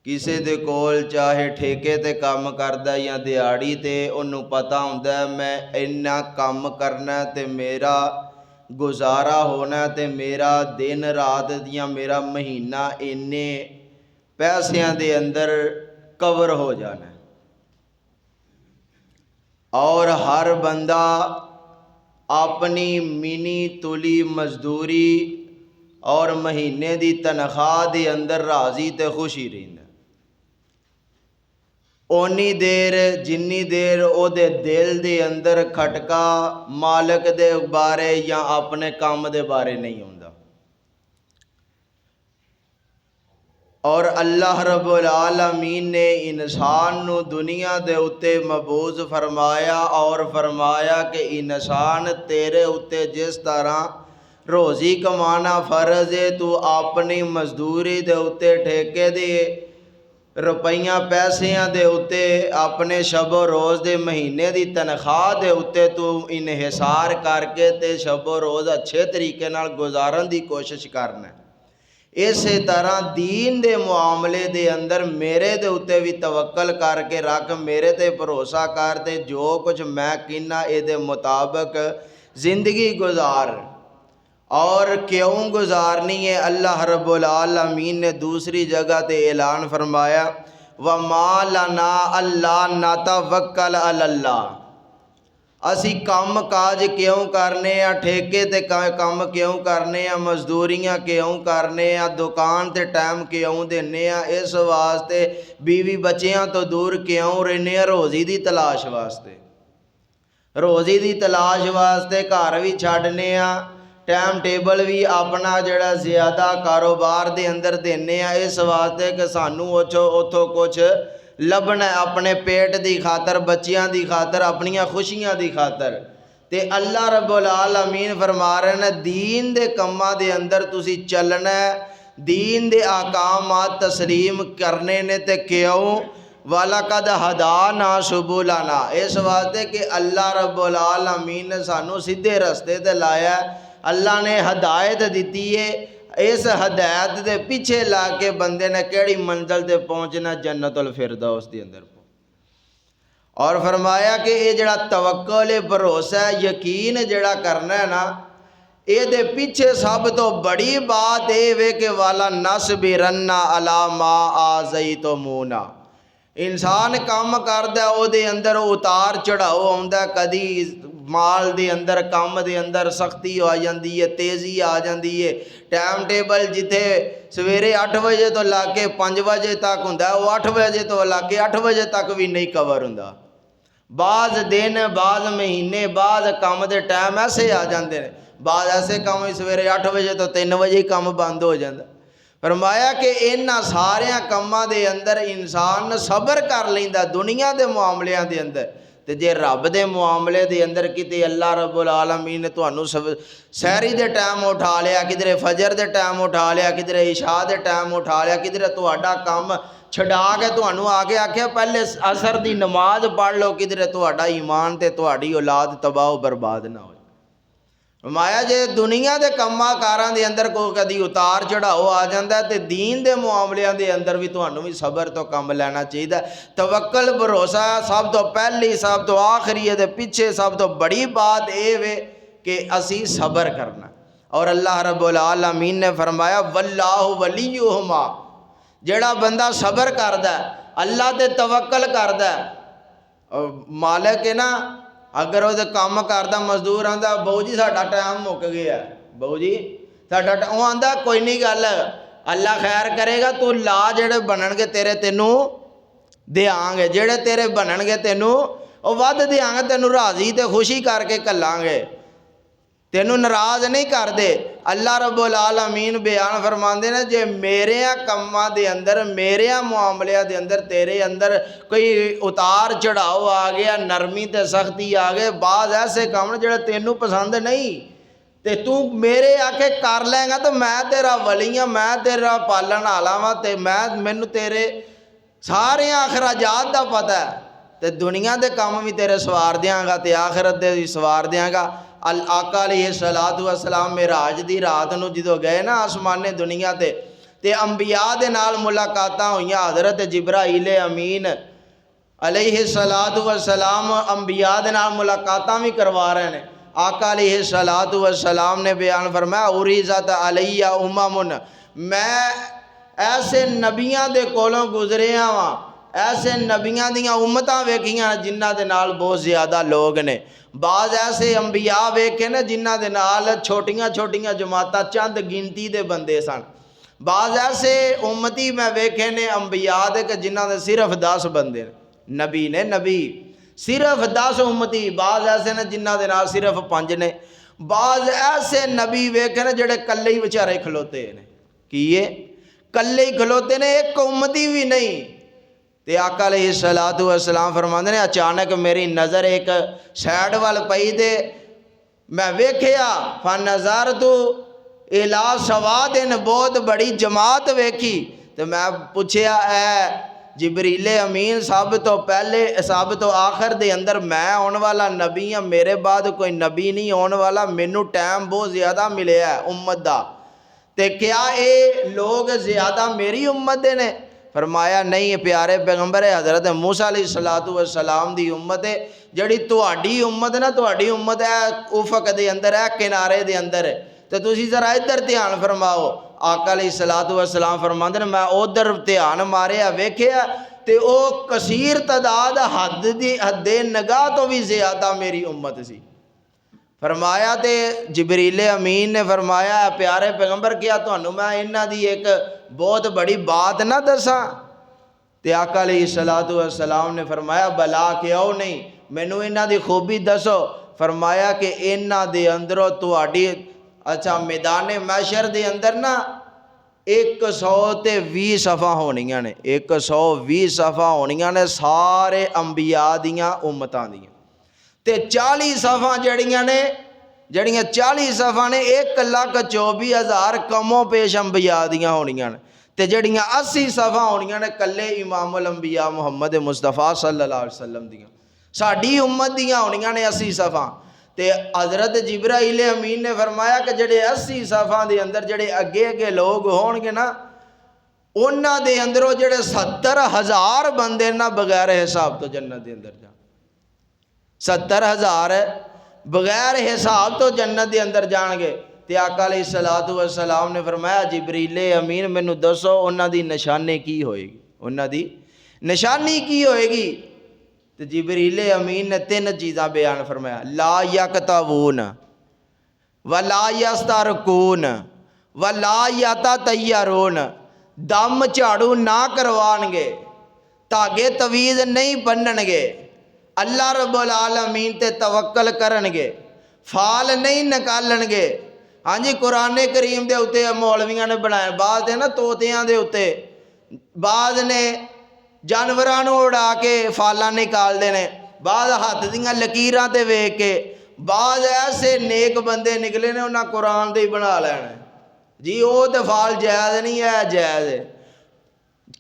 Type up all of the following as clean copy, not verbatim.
किसी दे कोल चाहे ठेके ते काम करदा या दिहाड़ी ते उन्होंने पता हुंदा मैं इन्ना काम करना ते मेरा गुजारा होना ते मेरा दिन रात या मेरा महीना इन्ने पैसों के अंदर कवर हो जाना। और हर बंदा अपनी मिनी तुली मजदूरी और महीने की तनख्वाह के अंदर राजी ते खुशी रहिंदा। ओनी देर जिन्नी देर ओदे दिल दे अंदर खटका मालक दे बारे या अपने काम दे बारे नहीं होंदा। और अल्लाह रब्बुल आलमीन ने इंसान नू दुनिया दे उत्ते मबूज फरमाया और फरमाया कि इंसान तेरे उत्ते जिस तरह रोज़ी कमाना फ़र्ज है, तू अपनी मजदूरी दे उत्ते ठेके दे रुपया पैसियां दे उत्ते अपने शबो रोज़ दे महीने की तनख्वाह दे उत्ते तू इन्हिसार करके ते शबो रोज़ अच्छे तरीके नाल गुजारन की कोशिश करना। इस तरह दीन दे मुआमले दे अंदर मेरे दे उत्ते भी तवक्कल करके रख, मेरे ते भरोसा कर ते जो कुछ मैं कहना ये मुताबिक जिंदगी गुजार। और क्यों गुजारनी है? अल्लाह रब्बुल आलमीन ने दूसरी जगह ते ऐलान फरमाया व मा लना अल्लाह नतवक्कल अलल्लाह। असी काम काज क्यों करने आ, ठेके ते काम क्यों करने आ, मजदूरियां क्यों करने आ, दुकान ते टाइम क्यों देने आ? इस वास्ते बीवी बच्चियां तो दूर क्यों रहने आ? रोज़ी की तलाश वास्ते, रोज़ी की तलाश वास्ते घर भी छड्डने आ, टाइम टेबल भी अपना जड़ा ज़्यादा कारोबार दे अंदर देने आ, इस वास्ते कि सानू उथों कुछ लभना अपने पेट की खातर, बच्चियां की खातर, अपनिया खुशियां की खातर। ते अल्लाह रब्बुल आलमीन फरमा रहे हैं दीन दे कम्मां दे अंदर तुसी चलना है, दीन दे आकामात तस्लीम करने ने। ते क्यों? वलकद हदाना सुबुलाना, इस वास्ते कि अल्लाह रब्बुल आलमीन ने सानू सीधे रस्ते ते लाया, अल्लाह ने हदायत दी है। इस हदायत के पीछे ला के बंदे ने केड़ी मंजिल ते पहुँचना? जन्नतुल फिरदौस के अंदर। और फरमाया कि ये जड़ा तवक्कुल है, भरोसा है, यकीन जड़ा करना है ना, ये पीछे सब तो बड़ी बात ये वे कि वाला नसबिरन्ना अला मा आज़ैतुमूना। इंसान काम करदा ओदे अंदर उतार चढ़ाओ आउंदा, कदी माल दे अंदर काम दे अंदर सख्ती आ जाती है, तेज़ी आ जाती है। टाइम टेबल जिथे सवेरे 8 बजे तो ला के 5 बजे तक हुंदा, वो 8 बजे तो ला के 8 बजे तक भी नहीं कवर हुंदा। बाज़ दिन, बाज़ महीने, बाज़ काम दे टाइम ऐसे आ जाते हैं, बाज़ ऐसे काम सवेरे 8 बजे तो 3 बजे ही काम बंद हो जाता। फरमाया कि इन्हां सारियां कामां दे अंदर इंसान सबर कर लैंदा दुनिया के मामलों के अंदर। तो जे रब के मुआमले के अंदर किते अल्लाह रब्बुल आलमीन ने तुहानू सहरी के टाइम उठा लिया, किधरे फजर के टाइम उठा लिया, किधरे इशा के टाइम उठा लिया, किधरे तुहाडा काम छड़ा के तुहानू आके आख्या पहले असर की नमाज पढ़ लो, किधरे तुहाडा ईमान ते तुहाडी औलाद तबाह बर्बाद ना हो। माया जे दुनिया के कामां कारां दे अंदर कोई कदी उतार चढ़ाओ आ जाता है, तो दीन के मुआमलों के अंदर भी तुहानू भी सबर तो काम लेना चाहिए। तवक्कल भरोसा सब तो पहली, सब तो आखिरी है, पीछे सब तो बड़ी बात ये वे कि असी सबर करना। और अल्लाह रब्बुल आलमीन ने फरमाया वल्लाहु वलियुहुमा, जेड़ा बंदा सबर करदा अल्लाह ते तवक्कल करदा, मालिक है ना, अगर वो काम करदा मजदूर आंदा बहु जी साडा टाइम मुक गया, बहु जी साडा वो आंदा कोई नहीं गल अल्लाह खैर करेगा, तू ला जेड़े बनणगे तेरे तेनू देंगे, जेड़े तेरे बनणगे तेनू वो वध देंगे, तेनू राजी ते खुशी करके घल्लांगे, तेनू नाराज नहीं करते। अल्लाह रब्बुल आलमीन बयान फरमाते ने जे मेरे कामां दे अंदर, मेरे मुआमलिਆਂ दे अंदर तेरे अंदर कोई उतार चढ़ाओ आ गया, नरमी ते सख्ती आ गए, बाज़ ऐसे काम जो तेनू पसंद नहीं, ते तू मेरे आके कर लेगा तो मैं तेरा वली हाँ, मैं तेरा पालन आला वा, ते मैनू तेरे सारे अखराजात का पता है, तो दुनिया के काम भी तेरे सवार देंगा, तो आखिरत दे भी सवार देंगा। आका अलैहिस्सलातु वस्सलाम मेराज दी रात नूं जदों गए ना आसमाने दुनिया ते, ते अंबिया दे नाल मुलाकातां होईयां। हज़रत जिब्राईल अमीन अलैहिस्सलातु वस्सलाम अंबिया दे नाल मुलाकातां भी करवा रहे हैं। आका अलैहिस्सलातु वस्सलाम ने बयान फरमाया उरिज़त अलैया उममुन, मैं ऐसे नबियां दे कोलों गुजरिया वां, ऐसे नबियां दियां उम्मतां वेखियां जिन्हां दे नाल बहुत ज़्यादा लोग ने। बाज़ ऐसे अंबिया वेखे ने जिन्हां दे नाल छोटियां छोटियां जमातां चंद गिनती दे बंदे सन। बाज़ ऐसे उम्मती मैं वेखे ने अंबिया दे कि जिन्हां दे सिर्फ 10 बंदे नबी ने, नबी सिर्फ 10 उम्मती। बाज़ ऐसे ने जिन्हां दे नाल सिर्फ 5 ने। बाज़ ऐसे नबी वेखे ने जेड़े कल्ले ही बेचारे खलोते ने, कि ये कल्ले ही खलोते ने, एक उम्मती भी नहीं। ते आका अलैहिस्सलातु वस्सलाम फरमाते ने अचानक मेरी नज़र एक सैड वाल पई ते मैं वेख्या फनज़रतु इला सवादिन, बहुत बड़ी जमात वेखी। तो मैं पूछया है जिब्रीले अमीन सब तो पहले सब तो आखिर दे अंदर मैं आने वाला नबी हाँ, मेरे बाद कोई नबी नहीं आने वाला, मैनू टाइम बहुत ज़्यादा मिले है उम्मत का, तो क्या ये लोग ज़्यादा मेरी उम्मत दे ने? फरमाया नहीं, प्यारे पैगंबर है हज़रत मूसा अलैहिस्सलातु वस्सलाम दी उम्मत है। जड़ी तुहाडी उम्मत ना, तुहाडी उम्मत है उफक दे अंदर है, किनारे दे अंदर है। तो तुसी जरा इधर ध्यान फरमाओ। आका अलैहिस्सलातु वस्सलाम फरमाते मैं उधर ध्यान मारिया वेख्या ते ओ कसीर तादाद हद्दे नगाह तो भी ज़्यादा मेरी उम्मत सी। फरमाया ते जिब्रील अमीन ने फरमाया प्यारे पैगंबर क्या तुहानू मैं इन्हां दी एक बहुत बड़ी बात ना दसां? ते आका अलैहिस्सलातु वस्सलाम ने फरमाया बला क्यों नहीं, मैनू इन्हां दी खूबी दसो। फरमाया कि इन्हां दे अंदरों तुहाडी अच्छा मैदान मैशर दे अंदर ना 120 सफ़ा होनियां ने, 120 सफ़ा होनियां ने सारे अंबिया दियां उम्मतां दियां। ते 40 सफ़ा जड़ियां ने, जड़ियां 40 सफ़ा ने 1,24,000 कमो पेश अंबिया दियां होनियां ने। ते जड़ियां 80 सफ़ा होनियां ने कल्ले इमामुल अंबिया मुहम्मद मुस्तफ़ा सल्लल्लाहु अलैहि वसल्लम दियां, साडी उम्मत दियां होनियां ने 80 सफ़ा। ते हज़रत जिब्राईल अमीन ने फरमाया कि जड़े 80 सफ़ा दे अंदर जड़े अगे अगे लोग होणगे ना, उन्हां दे अंदरों जड़े 70,000 बंदे ना बगैर हिसाब तो जन्नत दे अंदर जाण, 70,000 बगैर हिसाब तो जन्नत के अंदर जाएंगे। तो आका अलैहिस्सलातु वस्सलाम ने फरमाया जिब्रील अमीन मैनू दसो उन्हां दी निशानी की होएगी, उन्हां दी निशानी की होएगी? तो जिब्रील अमीन ने 3 चीज़ां बयान फरमाया, ला यकतवून व ला यस्तरकून व ला यततय्यरून, दम झाड़ू ना करवाएंगे, धागे तवीज़ नहीं बन्नणगे, अल्लाह रब्बुल आलमीन ते तवक्कल करनगे, फाल नहीं निकालणगे। हाँ जी, कुरान करीम दे उत्ते मौलवियां ने बनाया, बाज़ ना तोतियां दे उत्ते, बाज़ ने जानवरां नूं उड़ा के फालां निकालदे ने, बाज़ हत्थ दियां लकीरां ते वेख के, बाज़ ऐसे नेक बंदे निकले ने उन्हां कुरान दे ही बना लैना जी, वो तो फाल जायज़ नहीं है, जायज़ है।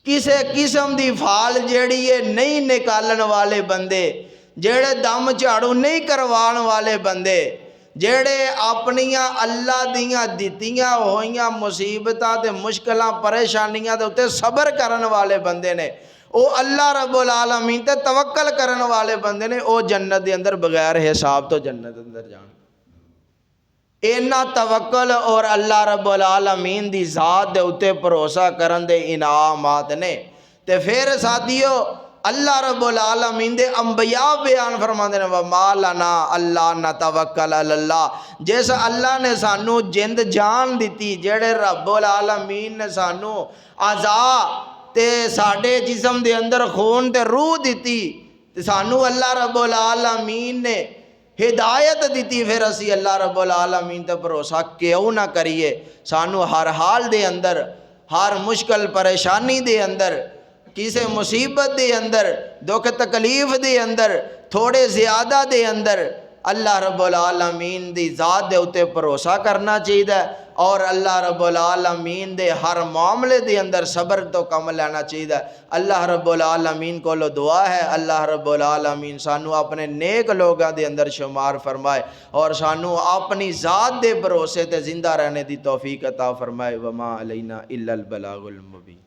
किसी किस्म की फाल जेड़ी है नहीं निकालन वाले बंदे, जेड़े दम झाड़ू नहीं करवाण वाले बंदे, जेड़े अपनियां अल्लाह दियां दित्तियां होइयां मुसीबतां ते मुश्किलां परेशानियां दे उत्ते सबर करन वाले बंदे ने, वो अल्लाह रब्बुल आलमीन ते तवक्कल करन वाले बंदे ने, वो जन्नत दे अंदर बगैर हिसाब तो जन्नत दे अंदर जाण। इन्ना तवक्कल और अल्लाह रब्बुल आलमीन दी ज़ात दे उत्ते भरोसा करन दे इनामात ने। ते फिर साथियों अल्लाह रब्बुल आलमीन दे अंबिया बयान फरमाते ने वमा लना अल्लाह नतवक्कल अल्लाह, जिस अल्लाह ने सानू जिंद जान दी, जेड़े रब्बुल आलमीन ने सानू आज़ा ते साडे जिस्म दे अंदर खून ते रूह दी, ते सानू अल्लाह रब्बुल आलमीन ने हिदायत दी, फिर असी अल्लाह रब्बुल आलमीन ते भरोसा क्यों ना करिए? सानू हर हाल दे अंदर, हर मुश्किल परेशानी दे अंदर, किसी मुसीबत दे अंदर, दुख तकलीफ दे अंदर, थोड़े ज़्यादा दे अंदर अल्लाह रब्बुल आलमीन दी ज़ात दे उत्ते भरोसा करना चाहिए और अल्लाह रब्बुल आलमीन दे हर मामले दे अंदर सबर तो कम लेना चाहिए। अल्लाह रब्बुल आलमीन को दुआ है अल्लाह रब्बुल आलमीन सानू अपने नेक लोगों के अंदर शुमार फरमाए और सानू अपनी ज़ात दे भरोसे ते जिंदा रहने की तौफीक अता फरमाए। वमा अलैना इल्लल बलागुल मुबीन।